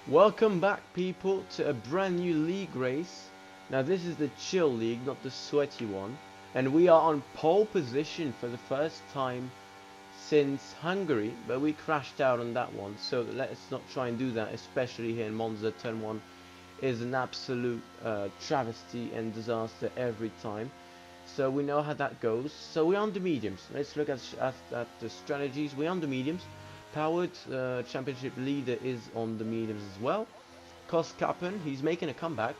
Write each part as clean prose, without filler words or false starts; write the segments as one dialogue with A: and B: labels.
A: Welcome back, people, to a brand new league race. Now this is the chill league, not the sweaty one, and we are on pole position for the first time since Hungary, but we crashed out on that one, so let's not try and do that, especially here in Monza. Turn 1 is an absolute travesty and disaster every time. So we know how that goes. So we're on the mediums. Let's look at the strategies. We're on the mediums. Powered championship leader is on the mediums as well. Koskapen, he's making a comeback.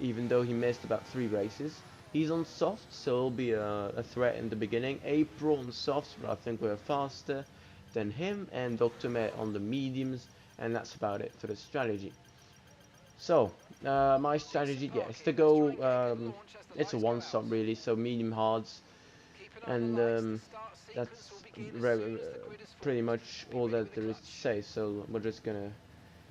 A: Even though he missed about 3 races. He's on soft, so he'll be a threat in the beginning. April on softs, but I think we're faster than him. And Dr. Met on the mediums, and that's about it for the strategy. So, my strategy, yeah, is to go, it's a one-stop really, so medium hards, and that's pretty much all that there is to say, so we're just gonna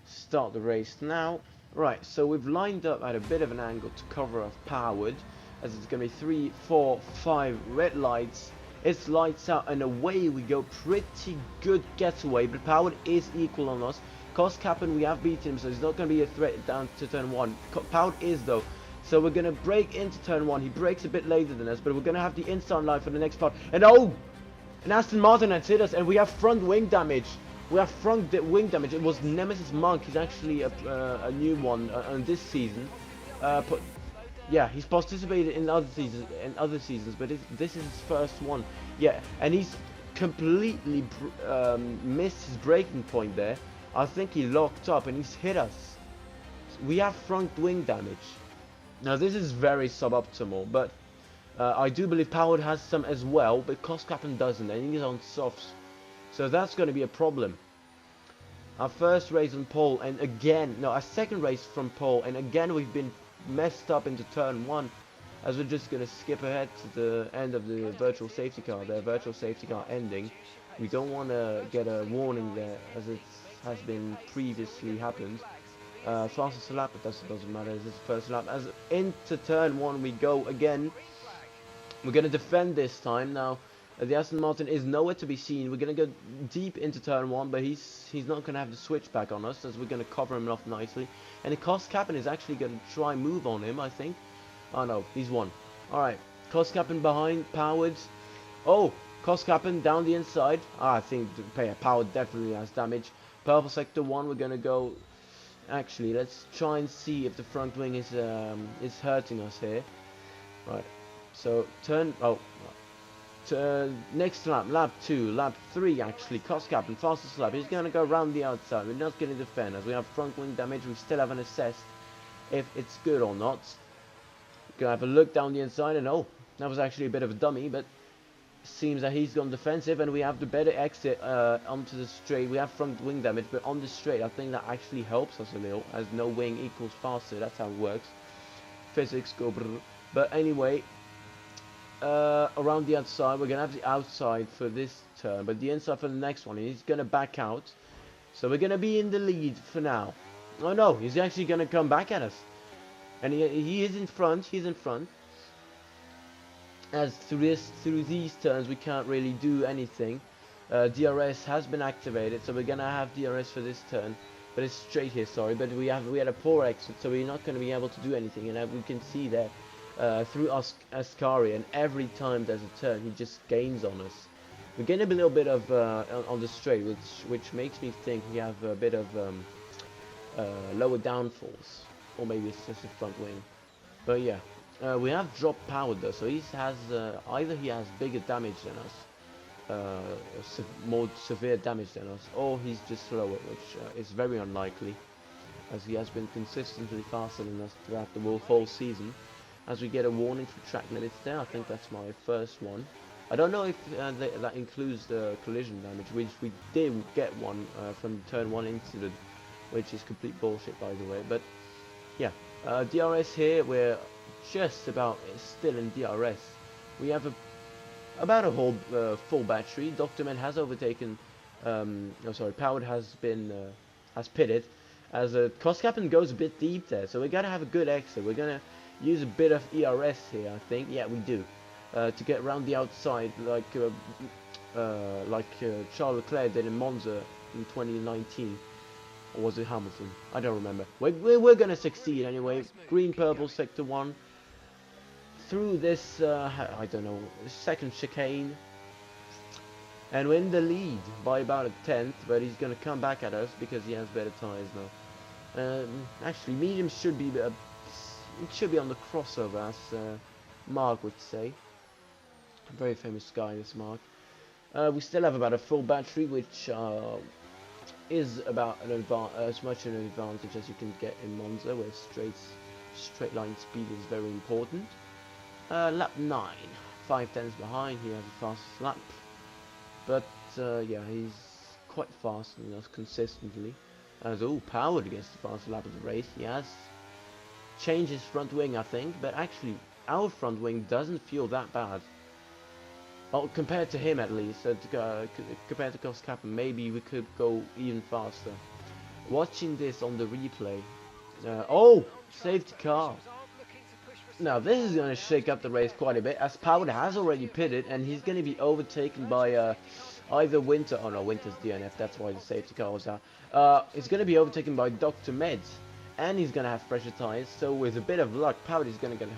A: start the race now. Right, so we've lined up at a bit of an angle to cover off powered, as it's gonna be 3, 4, 5 red lights. It's lights out and away we go. Pretty good getaway, but powered is equal on us. Koskapen, we have beaten him, so he's not going to be a threat down to turn 1. Powered is though, so we're going to break into turn 1. He breaks a bit later than us, but we're going to have the instant line for the next part. And oh! And Aston Martin has hit us, and we have front wing damage. We have front wing damage. It was Nemesis Monk. He's actually a new one on this season. Yeah, he's participated in other seasons, but this is his first one. Yeah, and he's completely missed his breaking point there. I think he locked up and he's hit us. We have front wing damage. Now this is very suboptimal, but I do believe Powered has some as well, but Koskapen doesn't, and he's on softs. So that's going to be a problem. Our first race on pole, and again, no, our second race from pole, and again we've been messed up into turn 1, as we're just going to skip ahead to the end of the virtual safety car. The virtual safety car ending. We don't want to get a warning there, as it has been previously happened. Fastest lap, but that doesn't matter. This is the first lap. As into turn 1 we go again. We're going to defend this time. Now the Aston Martin is nowhere to be seen. We're going to go deep into turn 1, but he's not going to have the switch back on us, as we're going to cover him off nicely. And the Koskapen is actually going to try move on him, I think. Oh no, he's won. Alright, Koskapen behind, Powered. Oh, Koskapen down the inside. I think Powered definitely has damage. Purple sector 1, we're going to go. Actually, let's try and see if the front wing is hurting us here. Right, so turn. Oh. Next lap, lap 2, lap 3 actually, Koskapen, fastest lap. He's going to go around the outside. We're not going to defend, as we have front wing damage. We still haven't assessed if it's good or not. We're going to have a look down the inside, and oh, that was actually a bit of a dummy, but seems that he's gone defensive, and we have the better exit onto the straight. We have front wing damage, but on the straight, I think that actually helps us a little, as no wing equals faster. That's how it works. Physics go brr. But anyway, around the outside, we're gonna have the outside for this turn, but the inside for the next one. He's gonna back out, so we're gonna be in the lead for now. Oh no, he's actually gonna come back at us, and he is in front. He's in front. As through these turns, we can't really do anything. DRS has been activated, so we're gonna have DRS for this turn, but it's straight here. Sorry, but we had a poor exit, so we're not gonna be able to do anything, and we can see that. Through Ascari, and every time there's a turn he just gains on us. We're getting a little bit of on the straight, which makes me think we have a bit of lower downfalls, or maybe it's just a front wing. But yeah, we have dropped Powered though, so he has either he has bigger damage than us, more severe damage than us, or he's just slower, which is very unlikely, as he has been consistently faster than us throughout the whole season. As we get a warning for track limits there, I think that's my first one. I don't know if that includes the collision damage, which we did get one from turn 1 incident, which is complete bullshit by the way. But yeah, DRS here, we're just about still in DRS. We have about a whole full battery. Dr. Men has overtaken, Powered has pitted, as Koskapen goes a bit deep there, so we gotta have a good exit. We're gonna use a bit of ERS here, I think. Yeah, we do. To get around the outside, like Charles Leclerc did in Monza in 2019. Or was it Hamilton? I don't remember. We're gonna succeed anyway. Green, purple, sector 1. Through this, I don't know, second chicane. And we're in the lead by about a tenth, but he's gonna come back at us because he has better tyres now. Actually, medium should be it should be on the crossover, as Mark would say. A very famous guy, this Mark. We still have about a full battery, which is about as much an advantage as you can get in Monza, where straight line speed is very important. Lap 9, 5 tenths behind. He has the fastest lap, but yeah, he's quite fast than us consistently. As all powered against the fastest lap of the race. He has changed his front wing, I think, but actually our front wing doesn't feel that bad. Well, compared to him at least, compared to Verstappen, maybe we could go even faster. Watching this on the replay, oh, safety car. Now this is going to shake up the race quite a bit, as Power has already pitted, and he's going to be overtaken by either Winter. Oh no, Winter's DNF. That's why the safety car was out. He's going to be overtaken by Dr. Meds, and he's going to have pressure tires. So with a bit of luck, Power is going to get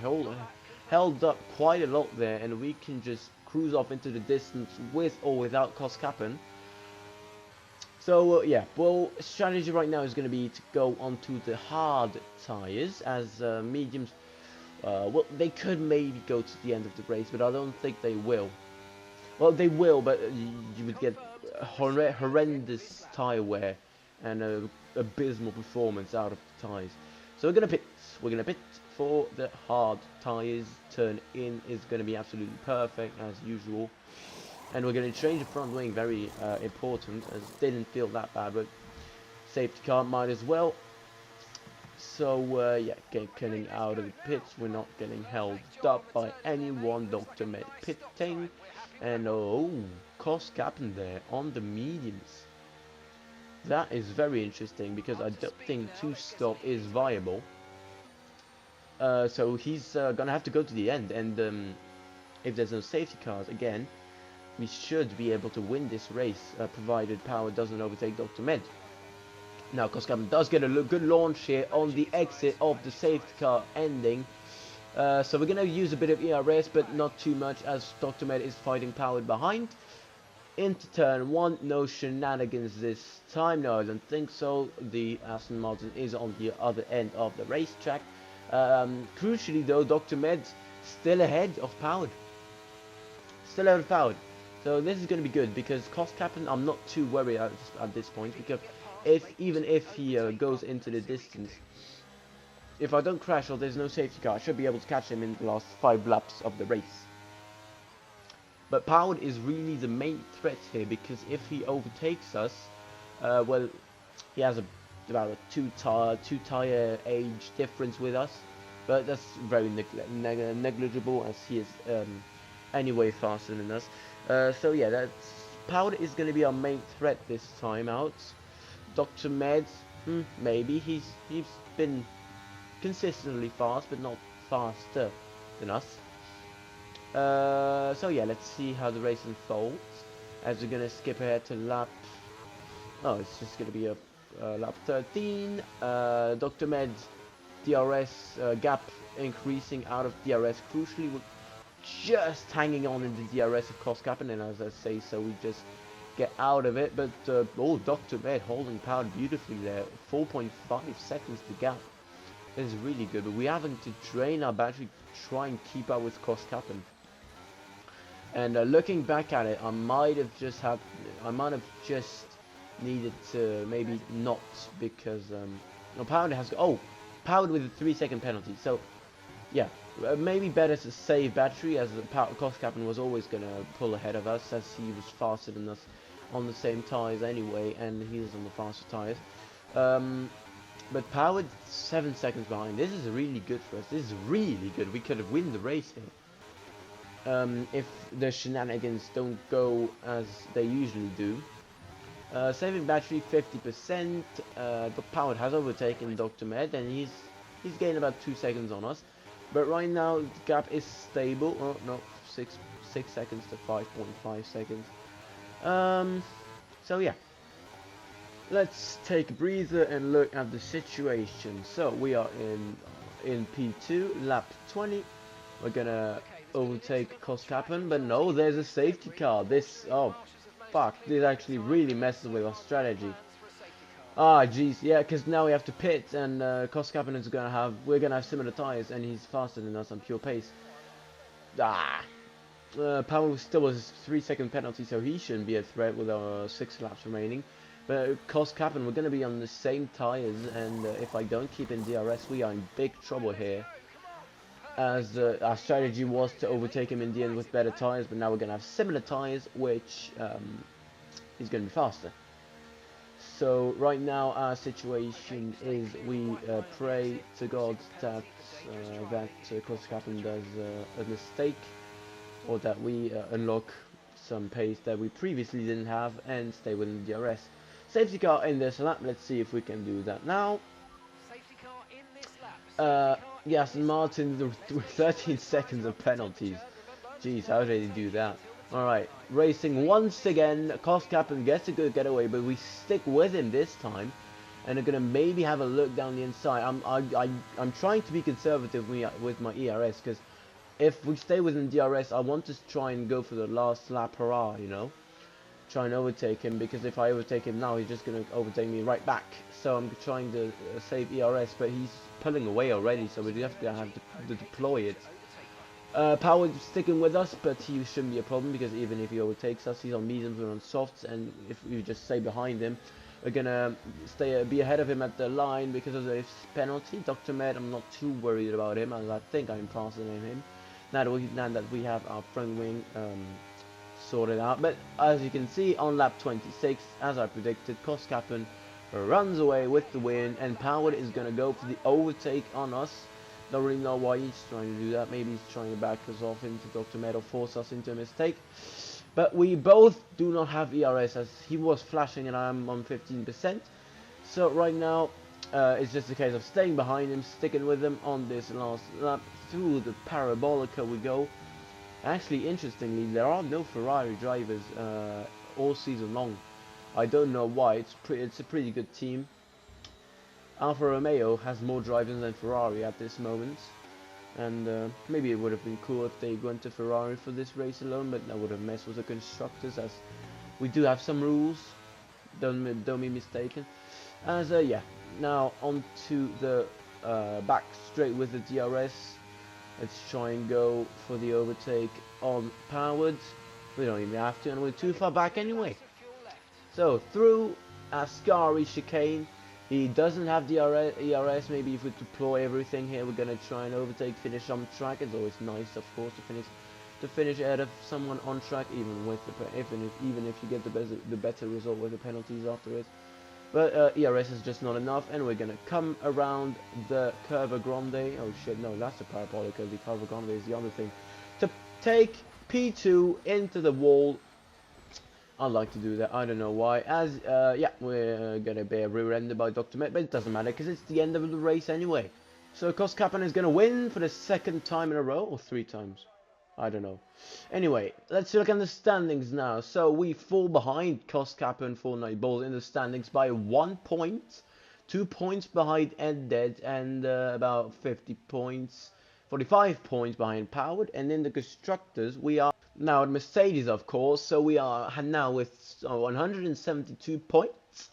A: held up quite a lot there, and we can just cruise off into the distance with or without Verstappen. So yeah, well, strategy right now is going to be to go onto the hard tires, as mediums. Well, they could maybe go to the end of the race, but I don't think they will. Well, they will, but you would get horrendous tire wear and abysmal performance out of the tires. So we're gonna pit. We're gonna pit for the hard tires. Turn in is gonna be absolutely perfect as usual, and we're gonna change the front wing. Very important, as it didn't feel that bad, but safety car might as well. So yeah, getting out of the pits. We're not getting held up by anyone. Dr. Med pitting, and oh, Verstappen there on the mediums. That is very interesting because I don't think 2-stop is viable. So he's gonna have to go to the end, and if there's no safety cars again, we should be able to win this race, provided Power doesn't overtake Dr. Med. Now Verstappen does get a good launch here on the exit of the safety car ending. So we're going to use a bit of ERS, but not too much, as Dr. Med is fighting Powered behind. Into turn 1, no shenanigans this time. No, I don't think so. The Aston Martin is on the other end of the racetrack. Crucially though, Dr. Med still ahead of Powered. Still ahead of Powered. So this is going to be good, because Verstappen, I'm not too worried at this point, because even if he goes into the distance, if I don't crash or there's no safety car, I should be able to catch him in the last 5 laps of the race. But Powered is really the main threat here, because if he overtakes us, well, he has about a 2 tire age difference with us, but that's very negligible, as he is anyway faster than us. So yeah, Powered is going to be our main threat this time out. Dr. Med, maybe he's been consistently fast, but not faster than us. So yeah, let's see how the race unfolds, as we're gonna skip ahead to lap. Oh, it's just gonna be a lap 13. Dr. Med's DRS gap increasing out of DRS. Crucially, we're just hanging on in the DRS of Verstappen, and as I say, so we just get out of it. But oh, Dr. Med holding Power beautifully there. 4.5 seconds the gap. This is really good, but we're having to drain our battery to try and keep up with Verstappen. And looking back at it, I might have just needed to maybe not, because no, Powered has Powered with a 3-second penalty. So yeah, maybe better to save battery, as Verstappen was always gonna pull ahead of us, as he was faster than us on the same tires anyway, and he was on the faster tires. But Powered 7 seconds behind. This is really good for us. This is really good. We could have won the race here. If the shenanigans don't go as they usually do. Saving battery 50%. But Powered has overtaken Dr. Med, and he's gained about 2 seconds on us. But right now the gap is stable. Oh no, 6 seconds to 5.5 seconds. So yeah, let's take a breather and look at the situation. So we are in P2, lap 20. We're gonna overtake Koskapen, but no, there's a safety car. This, oh fuck, this actually really messes with our strategy. Ah, jeez, yeah, because now we have to pit, and Koskapen is we're gonna have similar tires, and he's faster than us on pure pace. Ah, Powell still was 3-second penalty, so he shouldn't be a threat with our 6 laps remaining. But Koskapen, we're gonna be on the same tires, and if I don't keep in DRS, we are in big trouble here. As our strategy was to overtake him in the end with better tires, but now we're gonna have similar tires, which he's gonna be faster. So right now our situation is we pray to God that Koskapen does a mistake, or that we unlock some pace that we previously didn't have and stay within the DRS. Safety car in this lap, let's see if we can do that now. Yes, Martin, 13 seconds of penalties. Jeez, how did he do that? Alright, racing once again. Koskapen gets a good getaway, but we stick with him this time, and are gonna maybe have a look down the inside. I'm trying to be conservative with my ERS, because if we stay within DRS, I want to try and go for the last lap, hurrah, you know, try and overtake him, because if I overtake him now, he's just gonna overtake me right back. So I'm trying to save ERS, but he's pulling away already, so we have to deploy it. Power sticking with us, but he shouldn't be a problem, because even if he overtakes us, he's on mediums, we're on softs, and if we just stay behind him, we're gonna be ahead of him at the line because of this penalty. Dr. Med, I'm not too worried about him, as I think I'm faster than him now that we have our front wing sorted out. But as you can see on lap 26, as I predicted, Koskapen runs away with the win, and Power is gonna go for the overtake on us. Don't really know why he's trying to do that. Maybe he's trying to back us off into Dr. Med or force us into a mistake. But we both do not have ERS, as he was flashing and I'm on 15%. So right now it's just a case of staying behind him, sticking with him on this last lap. Through the Parabolica we go. Actually, interestingly, there are no Ferrari drivers all season long. I don't know why. It's a pretty good team. Alfa Romeo has more drivers than Ferrari at this moment, and maybe it would have been cool if they went to Ferrari for this race alone, but that would have messed with the constructors, as we do have some rules, don't be mistaken. As yeah, now on to the back straight with the DRS. Let's try and go for the overtake on Powered. We don't even have to, and we're too far back anyway. So through Ascari chicane. He doesn't have the ERS. Maybe if we deploy everything here, we're gonna try and overtake, finish on track. It's always nice, of course, to finish ahead of someone on track, even with even if you get the better result with the penalties afterwards. But ERS is just not enough, and we're gonna come around the Curva Grande. Oh shit, no, that's the Parabolica. The Curva Grande is the other thing. To take P2 into the wall. I like to do that, I don't know why, as, yeah, we're gonna be rear-ended by Dr. Met, but it doesn't matter, because it's the end of the race anyway. So Koskapen is gonna win for the 2nd time in a row, or 3 times, I don't know. Anyway, let's look at the standings now. So we fall behind Koskapen for Night Balls in the standings by 1 point, 2 points behind Ed Dead, and about 45 points behind Powered, and in the constructors, we are now at Mercedes, of course, so we are now with 172 points,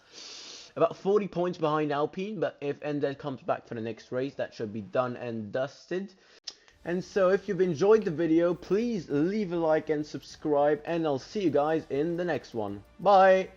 A: about 40 points behind Alpine, but if NZ comes back for the next race, that should be done and dusted. And so if you've enjoyed the video, please leave a like and subscribe, and I'll see you guys in the next one. Bye!